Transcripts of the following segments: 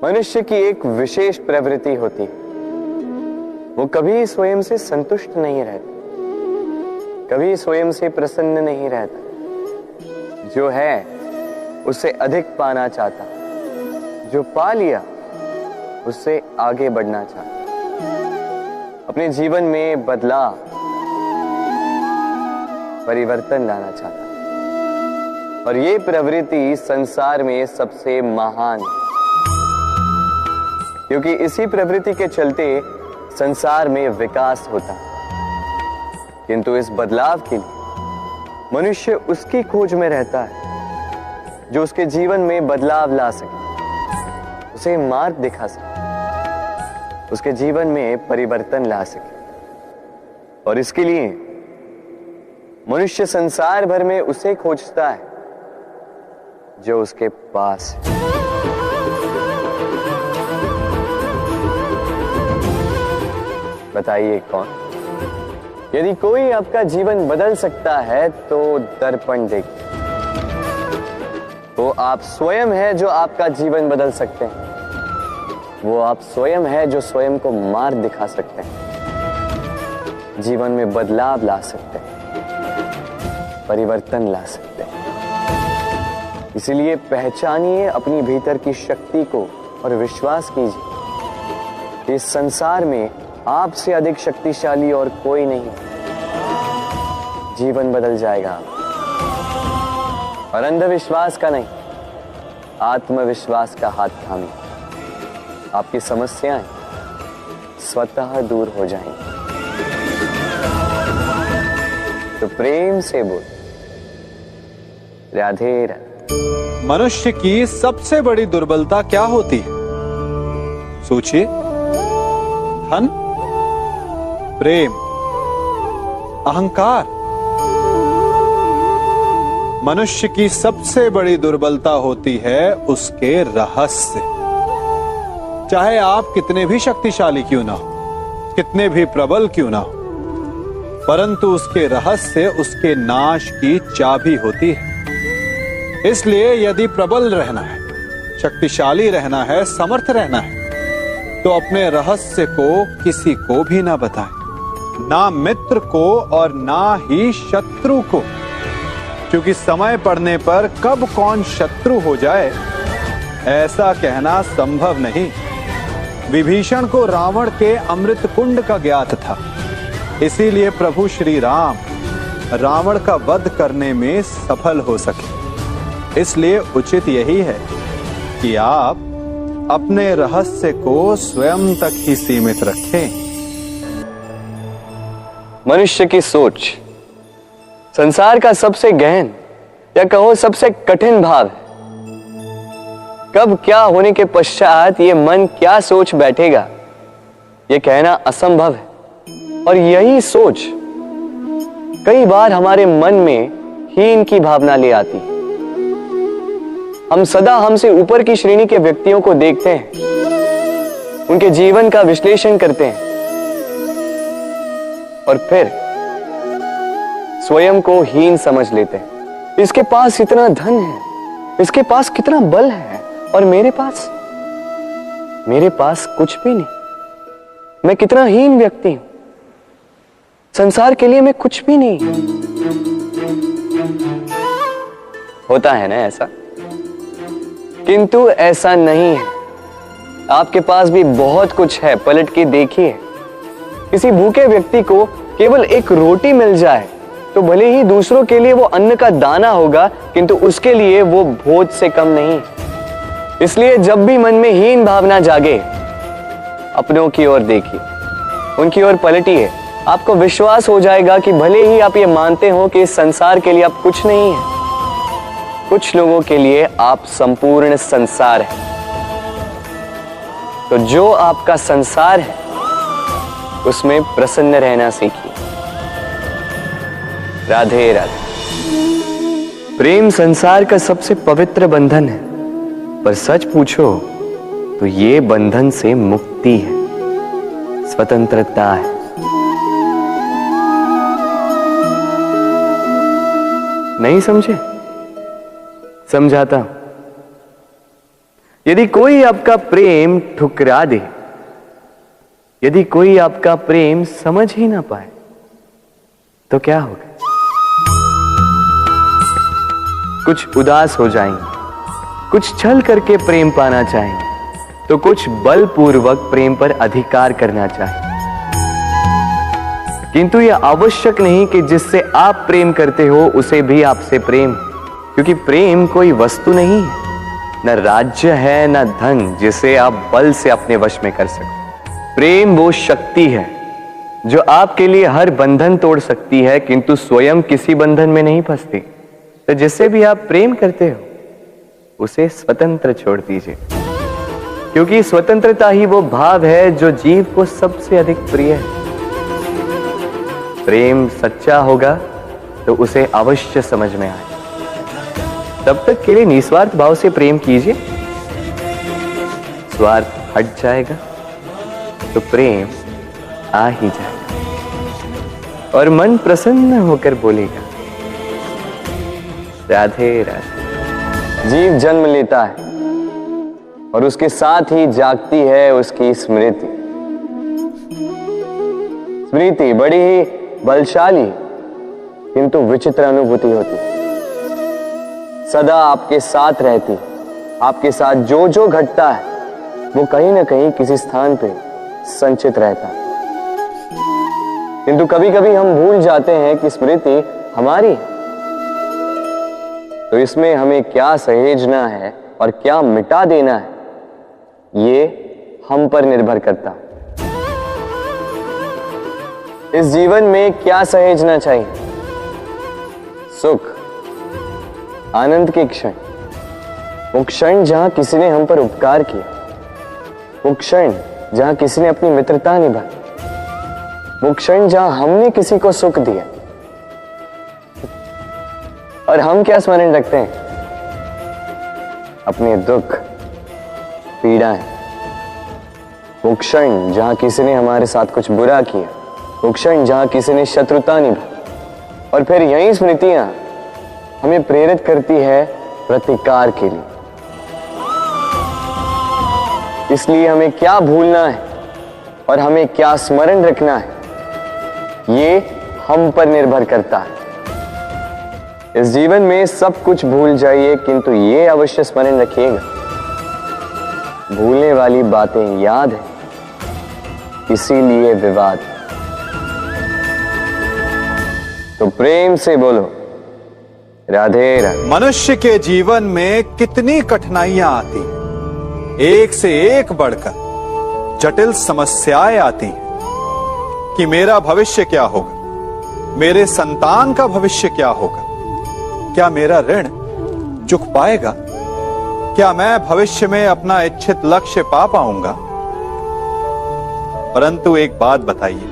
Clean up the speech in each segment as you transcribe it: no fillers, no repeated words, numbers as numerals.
मनुष्य की एक विशेष प्रवृत्ति होती है, वो कभी स्वयं से संतुष्ट नहीं रहता, कभी स्वयं से प्रसन्न नहीं रहता। जो है उससे अधिक पाना चाहता, जो पा लिया उससे आगे बढ़ना चाहता, अपने जीवन में बदलाव, परिवर्तन लाना चाहता। और ये प्रवृत्ति संसार में सबसे महान है, क्योंकि इसी प्रवृत्ति के चलते संसार में विकास होता है। किंतु इस बदलाव के लिए मनुष्य उसकी खोज में रहता है जो उसके जीवन में बदलाव ला सके, उसे मार्ग दिखा सके, उसके जीवन में परिवर्तन ला सके। और इसके लिए मनुष्य संसार भर में उसे खोजता है जो उसके पास है। बताइए कौन? यदि कोई आपका जीवन बदल सकता है तो दर्पण देखिए। वो आप स्वयं है जो आपका जीवन बदल सकते हैं। वो आप स्वयं है जो स्वयं को मार्ग दिखा सकते हैं, जीवन में बदलाव ला सकते हैं, परिवर्तन ला सकते हैं। इसलिए पहचानिए अपनी भीतर की शक्ति को और विश्वास कीजिए कि इस संसार में आपसे अधिक शक्तिशाली और कोई नहीं। जीवन बदल जाएगा और अंधविश्वास का नहीं, आत्मविश्वास का हाथ थामिए। आपकी समस्याएं स्वतः दूर हो जाएंगी। तो प्रेम से बोल, राधे राधे। मनुष्य की सबसे बड़ी दुर्बलता क्या होती है? सोचिए। धन, प्रेम, अहंकार। मनुष्य की सबसे बड़ी दुर्बलता होती है उसके रहस्य। चाहे आप कितने भी शक्तिशाली क्यों ना हो, कितने भी प्रबल क्यों ना हो, परंतु उसके रहस्य उसके नाश की चाबी होती है। इसलिए यदि प्रबल रहना है, शक्तिशाली रहना है, समर्थ रहना है, तो अपने रहस्य को किसी को भी ना बताएं, ना मित्र को और ना ही शत्रु को, क्योंकि समय पड़ने पर कब कौन शत्रु हो जाए ऐसा कहना संभव नहीं। विभीषण को रावण के अमृत कुंड का ज्ञात था, इसीलिए प्रभु श्री राम रावण का वध करने में सफल हो सके। इसलिए उचित यही है कि आप अपने रहस्य को स्वयं तक ही सीमित रखें। मनुष्य की सोच संसार का सबसे गहन या कहो सबसे कठिन भाव है। कब क्या होने के पश्चात ये मन क्या सोच बैठेगा, ये कहना असंभव है। और यही सोच कई बार हमारे मन में हीन की भावना ले आती है। हम सदा हमसे ऊपर की श्रेणी के व्यक्तियों को देखते हैं, उनके जीवन का विश्लेषण करते हैं और फिर स्वयं को हीन समझ लेते हैं। इसके पास इतना धन है, इसके पास कितना बल है, और मेरे पास कुछ भी नहीं। मैं कितना हीन व्यक्ति हूं, संसार के लिए मैं कुछ भी नहीं। होता है ना ऐसा? किंतु ऐसा नहीं है। आपके पास भी बहुत कुछ है, पलट के देखिए। किसी भूखे व्यक्ति को केवल एक रोटी मिल जाए तो भले ही दूसरों के लिए वो अन्न का दाना होगा, किंतु उसके लिए वो भोज से कम नहीं। इसलिए जब भी मन में हीन भावना जागे, अपनों की ओर देखिए, उनकी ओर पलटिए। आपको विश्वास हो जाएगा कि भले ही आप ये मानते हो कि इस संसार के लिए आप कुछ नहीं है, कुछ लोगों के लिए आप संपूर्ण संसार है। तो जो आपका संसार है उसमें प्रसन्न रहना सीखिए। राधे राधे। प्रेम संसार का सबसे पवित्र बंधन है, पर सच पूछो तो ये बंधन से मुक्ति है, स्वतंत्रता है। नहीं समझे? समझाता हूं। यदि कोई आपका प्रेम ठुकरा दे, यदि कोई आपका प्रेम समझ ही ना पाए, तो क्या होगा? कुछ उदास हो जाएंगे, कुछ छल करके प्रेम पाना चाहेंगे, तो कुछ बलपूर्वक प्रेम पर अधिकार करना चाहेंगे। किंतु यह आवश्यक नहीं कि जिससे आप प्रेम करते हो उसे भी आपसे प्रेम, क्योंकि प्रेम कोई वस्तु नहीं है, न राज्य है, न धन जिसे आप बल से अपने वश में कर सको। प्रेम वो शक्ति है जो आपके लिए हर बंधन तोड़ सकती है, किंतु स्वयं किसी बंधन में नहीं फंसती। तो जिससे भी आप प्रेम करते हो उसे स्वतंत्र छोड़ दीजिए, क्योंकि स्वतंत्रता ही वो भाव है जो जीव को सबसे अधिक प्रिय है। प्रेम सच्चा होगा तो उसे अवश्य समझ में आए। तब तक के लिए निस्वार्थ भाव से प्रेम कीजिए। स्वार्थ हट जाएगा तो प्रेम आ ही जाएगा और मन प्रसन्न होकर बोलेगा, राधे राधे। जीव जन्म लेता है और उसके साथ ही जागती है उसकी स्मृति। स्मृति बड़ी ही बलशाली किंतु विचित्र अनुभूति होती है। सदा आपके साथ रहती, आपके साथ जो जो घटता है वो कहीं ना कहीं किसी स्थान पे संचित रहता है। किंतु कभी कभी हम भूल जाते हैं कि स्मृति हमारी है। तो इसमें हमें क्या सहेजना है और क्या मिटा देना है, ये हम पर निर्भर करता है। इस जीवन में क्या सहेजना चाहिए? सुख, आनंद के क्षण, वो क्षण जहां किसी ने हम पर उपकार किया, वो क्षण जहां किसी ने अपनी मित्रता निभाई, वो क्षण जहां हमने किसी को सुख दिया। और हम क्या स्मरण रखते हैं? अपने दुख, पीड़ाएं। वो क्षण जहां किसी ने हमारे साथ कुछ बुरा किया, वो क्षण जहां किसी ने शत्रुता निभाई। और फिर यही स्मृतियां हमें प्रेरित करती है प्रतिकार के लिए। इसलिए हमें क्या भूलना है और हमें क्या स्मरण रखना है, ये हम पर निर्भर करता है। इस जीवन में सब कुछ भूल जाइए, किंतु ये अवश्य स्मरण रखिएगा, भूलने वाली बातें याद है, इसीलिए विवाद। तो प्रेम से बोलो, राधे राधे। मनुष्य के जीवन में कितनी कठिनाइयां आती हैं, एक से एक बढ़कर जटिल समस्याएं आती हैं कि मेरा भविष्य क्या होगा, मेरे संतान का भविष्य क्या होगा, क्या मेरा ऋण चुक पाएगा, क्या मैं भविष्य में अपना इच्छित लक्ष्य पा पाऊंगा। परंतु एक बात बताइए,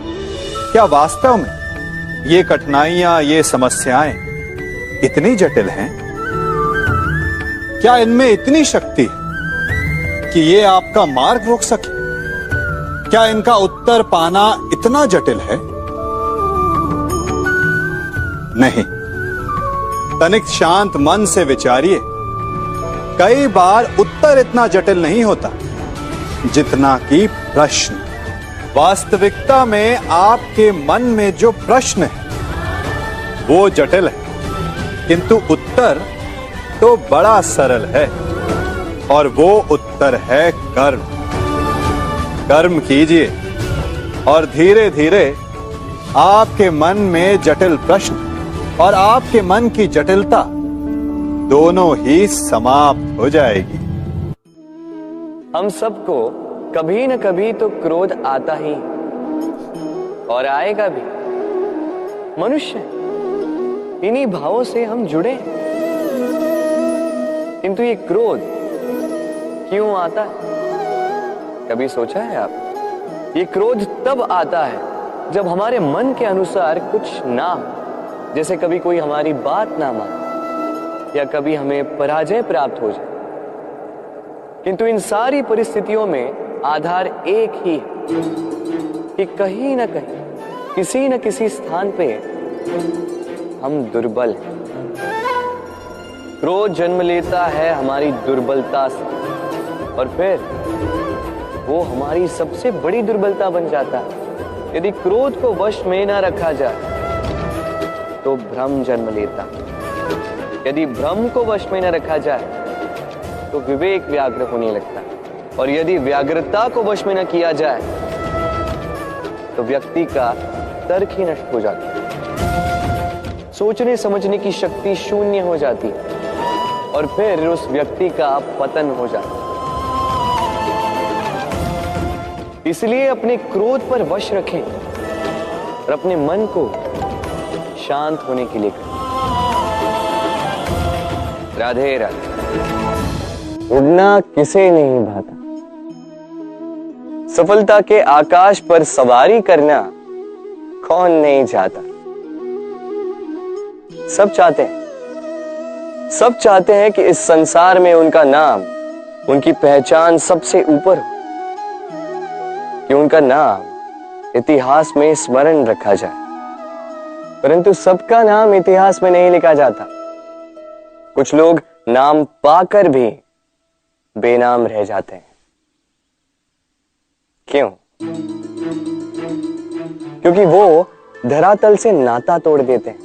क्या वास्तव में ये कठिनाइयां, ये समस्याएं इतनी जटिल हैं? क्या इनमें इतनी शक्ति है कि ये आपका मार्ग रोक सके? क्या इनका उत्तर पाना इतना जटिल है? नहीं। तनिक शांत मन से विचारिए, कई बार उत्तर इतना जटिल नहीं होता जितना कि प्रश्न। वास्तविकता में आपके मन में जो प्रश्न है वो जटिल है, किंतु उत्तर तो बड़ा सरल है, और वो उत्तर है कर्म। कर्म कीजिए और धीरे धीरे आपके मन में जटिल प्रश्न और आपके मन की जटिलता दोनों ही समाप्त हो जाएगी। हम सबको कभी न कभी तो क्रोध आता ही और आएगा भी। मनुष्य इन्हीं भावों से हम जुड़े हैं। किंतु ये क्रोध क्यों आता है? कभी सोचा है आप? ये क्रोध तब आता है जब हमारे मन के अनुसार कुछ ना हो, जैसे कभी कोई हमारी बात ना माने या कभी हमें पराजय प्राप्त हो जाए। किंतु इन सारी परिस्थितियों में आधार एक ही है कि कहीं ना कहीं, किसी न किसी स्थान पे हम दुर्बल हैं। क्रोध जन्म लेता है हमारी दुर्बलता से, और फिर वो हमारी सबसे बड़ी दुर्बलता बन जाता है। यदि क्रोध को वश में ना रखा जाए तो भ्रम जन्म लेता। यदि भ्रम को वश में न रखा जाए तो विवेक व्याग्र होने लगता। और यदि व्याग्रता को वश में न किया जाए तो व्यक्ति का तर्क ही नष्ट हो जाता है, सोचने समझने की शक्ति शून्य हो जाती है और फिर उस व्यक्ति का पतन हो जाता है। इसलिए अपने क्रोध पर वश रखें और अपने मन को शांत होने के लिए करें। राधे राधे। उड़ना किसे नहीं भाता, सफलता के आकाश पर सवारी करना कौन नहीं चाहता। सब चाहते हैं कि इस संसार में उनका नाम, उनकी पहचान सबसे ऊपर हो, कि उनका नाम इतिहास में स्मरण रखा जाए। परंतु सबका नाम इतिहास में नहीं लिखा जाता। कुछ लोग नाम पाकर भी बेनाम रह जाते हैं। क्यों? क्योंकि वो धरातल से नाता तोड़ देते हैं।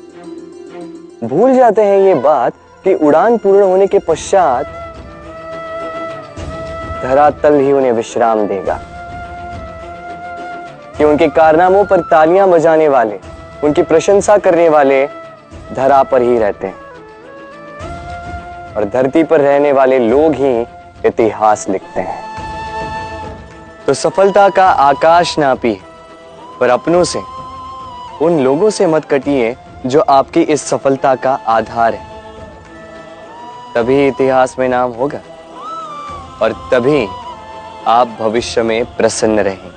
भूल जाते हैं ये बात कि उड़ान पूर्ण होने के पश्चात धरातल ही उन्हें विश्राम देगा, कि उनके कारनामों पर तालियां बजाने वाले, उनकी प्रशंसा करने वाले धरा पर ही रहते हैं और धरती पर रहने वाले लोग ही इतिहास लिखते हैं। तो सफलता का आकाश नापी, पर अपनों से, उन लोगों से मत कटिए जो आपकी इस सफलता का आधार है। तभी इतिहास में नाम होगा और तभी आप भविष्य में प्रसन्न रहेंगे।